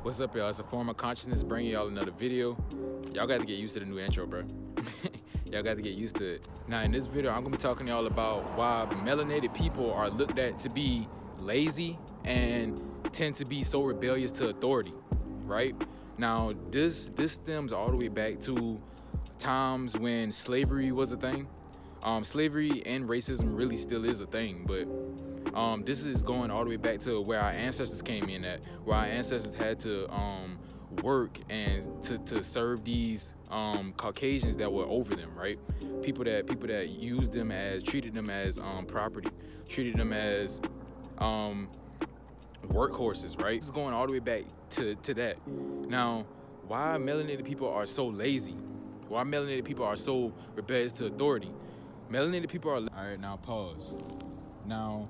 What's up, y'all? It's a form of consciousness bringing y'all another video. Y'all got to get used to the new intro, bro. Y'all got to get used to it. Now, in this video, I'm going to be talking to y'all about why melanated people are looked at to be lazy and tend to be so rebellious to authority, right? Now, this stems all the way back to times when slavery was a thing. Slavery and racism really still is a thing, but this is going all the way back to where our ancestors came in at, where our ancestors had to work and to serve these Caucasians that were over them, right? People that used them as, treated them as property, treated them as workhorses, right? This is going all the way back to that. Now, why melanated people are so lazy? Why melanated people are so rebellious to authority? Melanated people are... All right, now pause. Now,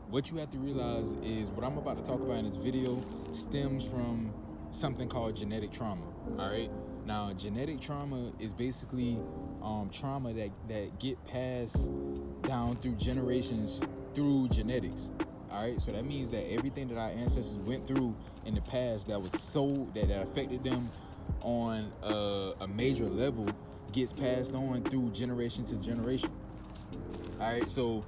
what you have to realize is what I'm about to talk about in this video stems from something called genetic trauma, all right? Now, genetic trauma is basically trauma that get passed down through generations through genetics, all right? So that means that everything that our ancestors went through in the past that was that affected them on a major level gets passed on through generation to generation, all right? So,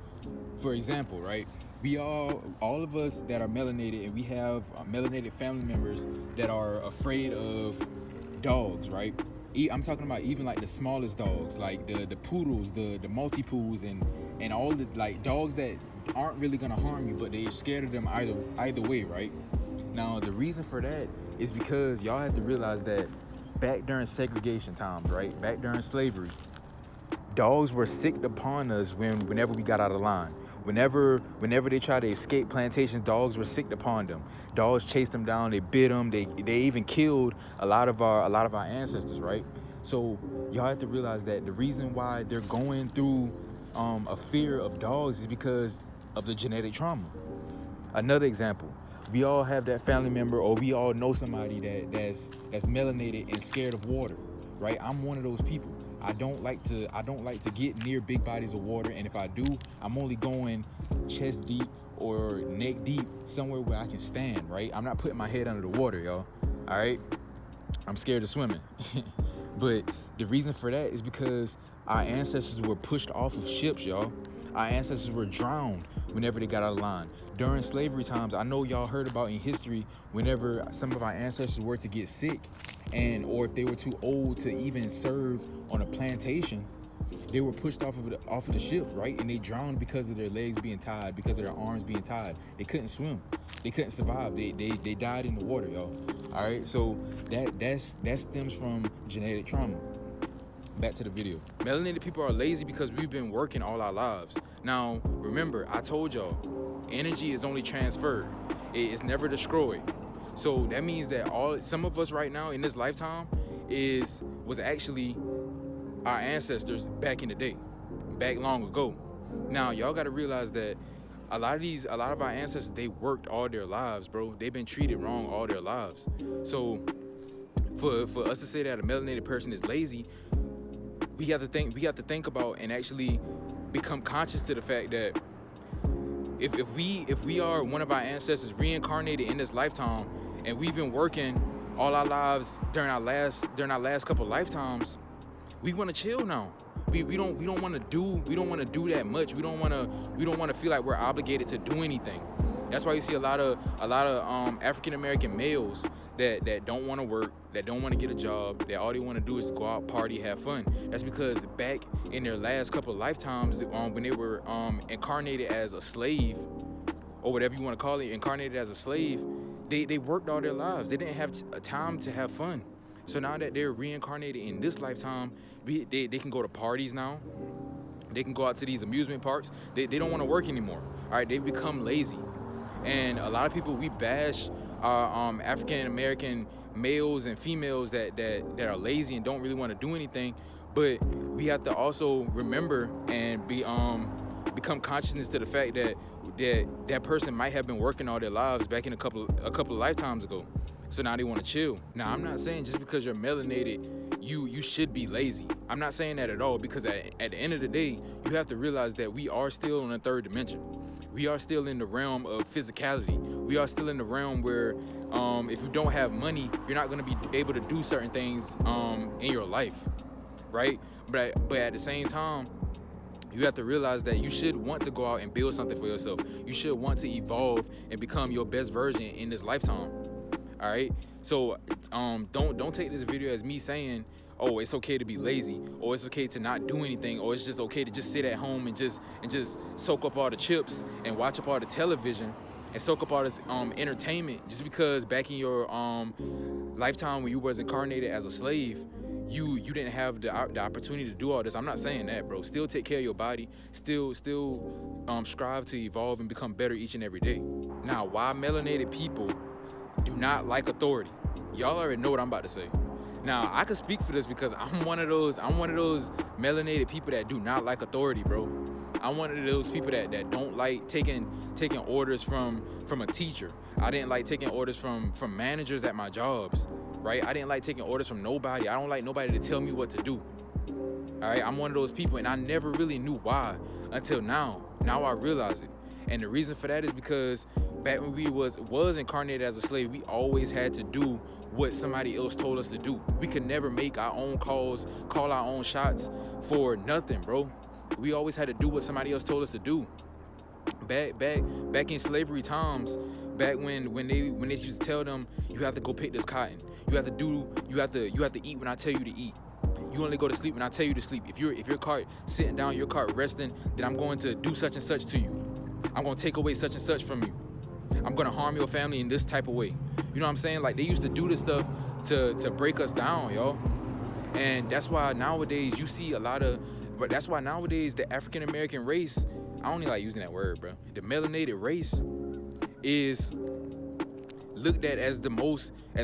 for example, right? We all of us that are melanated, and we have melanated family members that are afraid of dogs, right? I'm talking about even like the smallest dogs, like the poodles, the Maltipoos, and all the like dogs that aren't really gonna harm you, but they're scared of them either way, right? Now, the reason for that is because y'all have to realize that back during segregation times, right? Back during slavery, dogs were sicked upon us whenever we got out of line. Whenever they tried to escape plantations, dogs were sicked upon them. Dogs chased them down. They bit them. They even killed a lot of our ancestors, right? So y'all have to realize that the reason why they're going through a fear of dogs is because of the genetic trauma. Another example, we all have that family member, or we all know somebody that's melanated and scared of water, right? I'm one of those people. I don't like to get near big bodies of water, and if I do, I'm only going chest deep or neck deep, somewhere where I can stand, right? I'm not putting my head under the water, y'all. All right? I'm scared of swimming. But the reason for that is because our ancestors were pushed off of ships, y'all. Our ancestors were drowned whenever they got out of line. During slavery times, I know y'all heard about in history whenever some of our ancestors were to get sick, or if they were too old to even serve on a plantation, they were pushed off of the ship, right? And they drowned because of their legs being tied, because of their arms being tied. They couldn't swim. They couldn't survive. They died in the water, y'all. All right, so that stems from genetic trauma. Back to the video. Melanated people are lazy because we've been working all our lives. Now, remember, I told y'all, energy is only transferred. It's never destroyed. So that means that some of us right now in this lifetime was actually our ancestors back in the day, back long ago. Now, y'all got to realize that a lot of our ancestors, they worked all their lives, bro. They've been treated wrong all their lives. So for us to say that a melanated person is lazy, we have to think about and actually become conscious to the fact that if we are one of our ancestors reincarnated in this lifetime, and we've been working all our lives during our last couple lifetimes, we want to chill now. We don't want to do that much. We don't want to feel like we're obligated to do anything. That's why you see a lot of African American males that don't want to work, that don't want to get a job, that all they want to do is go out, party, have fun. That's because back in their last couple of lifetimes, when they were incarnated as a slave, or whatever you want to call it, incarnated as a slave, they worked all their lives. They didn't have time to have fun. So now that they're reincarnated in this lifetime, they can go to parties now. They can go out to these amusement parks. They don't want to work anymore. All right, they've become lazy. And a lot of people, we bash our African American males and females that are lazy and don't really want to do anything. But we have to also remember and become consciousness to the fact that person might have been working all their lives back in a couple of lifetimes ago. So now they want to chill. Now, I'm not saying just because you're melanated, you should be lazy. I'm not saying that at all, because at the end of the day, you have to realize that we are still in a third dimension. We are still in the realm of physicality. We are still in the realm where if you don't have money, you're not gonna be able to do certain things in your life, right? But at the same time, you have to realize that you should want to go out and build something for yourself. You should want to evolve and become your best version in this lifetime. All right. So don't take this video as me saying, oh, it's okay to be lazy, or it's okay to not do anything, or it's just okay to just sit at home and just soak up all the chips and watch up all the television and soak up all this entertainment just because back in your lifetime when you was incarnated as a slave, you didn't have the opportunity to do all this. I'm not saying that, bro. Still take care of your body. Still strive to evolve and become better each and every day. Now, why melanated people do not like authority? Y'all already know what I'm about to say. Now, I can speak for this because I'm one of those melanated people that do not like authority, bro. I'm one of those people that don't like taking orders from a teacher. I didn't like taking orders from managers at my jobs, right? I didn't like taking orders from nobody. I don't like nobody to tell me what to do. All right, I'm one of those people, and I never really knew why until now. Now I realize it. And the reason for that is because back when we was incarnated as a slave, we always had to do what somebody else told us to do. We could never make our own calls, call our own shots for nothing, bro. We always had to do what somebody else told us to do. Back in slavery times, back when they used to tell them, you have to go pick this cotton. You have to eat when I tell you to eat. You only go to sleep when I tell you to sleep. If your cart sitting down, your cart resting, then I'm going to do such and such to you. I'm going to take away such and such from you. I'm going to harm your family in this type of way. You know what I'm saying? Like, they used to do this stuff to break us down, y'all. And that's why nowadays you see that's why nowadays the African American race, I don't even like using that word, bro. The melanated race is looked at as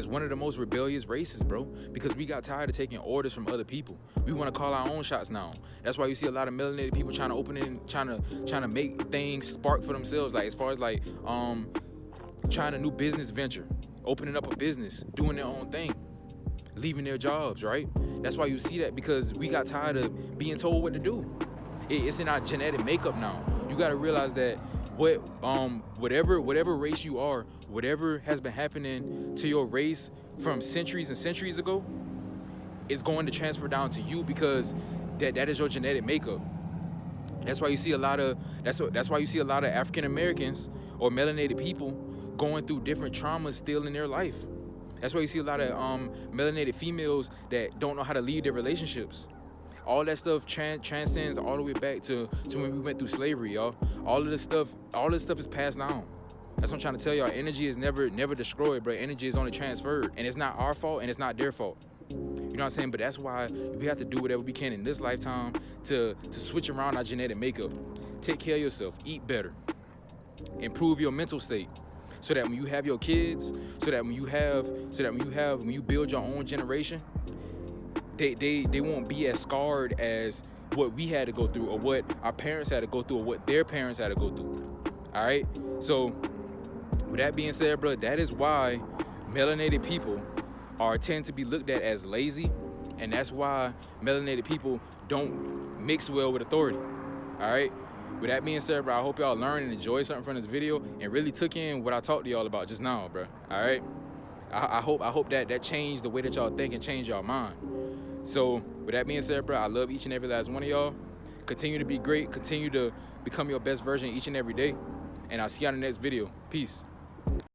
one of the most rebellious races, bro, because we got tired of taking orders from other people. We want to call our own shots now. That's why you see a lot of melanated people trying to open in, trying to make things spark for themselves, like as far as like trying a new business venture, opening up a business, doing their own thing, leaving their jobs, right? That's why you see that, because we got tired of being told what to do. It's in our genetic makeup now. You got to realize that whatever race you are, whatever has been happening to your race from centuries and centuries ago, is going to transfer down to you, because that is your genetic makeup. That's why you see a lot of African Americans or melanated people going through different traumas still in their life. That's why you see a lot of melanated females that don't know how to lead their relationships. All that stuff transcends all the way back to when we went through slavery, y'all. All this stuff is passed down. That's what I'm trying to tell y'all. Energy is never destroyed, bro. Energy is only transferred. And it's not our fault and it's not their fault. You know what I'm saying? But that's why we have to do whatever we can in this lifetime to switch around our genetic makeup. Take care of yourself, eat better, improve your mental state, so that when you have your kids, when you build your own generation, they won't be as scarred as what we had to go through, or what our parents had to go through, or what their parents had to go through. All right? So with that being said, bro, that is why melanated people tend to be looked at as lazy, and that's why melanated people don't mix well with authority. All right? With that being said, bro, I hope y'all learned and enjoyed something from this video and really took in what I talked to y'all about just now, bro. All right? I hope that changed the way that y'all think and changed y'all mind. So with that being said, bro, I love each and every last one of y'all. Continue to be great. Continue to become your best version each and every day. And I'll see you on the next video. Peace.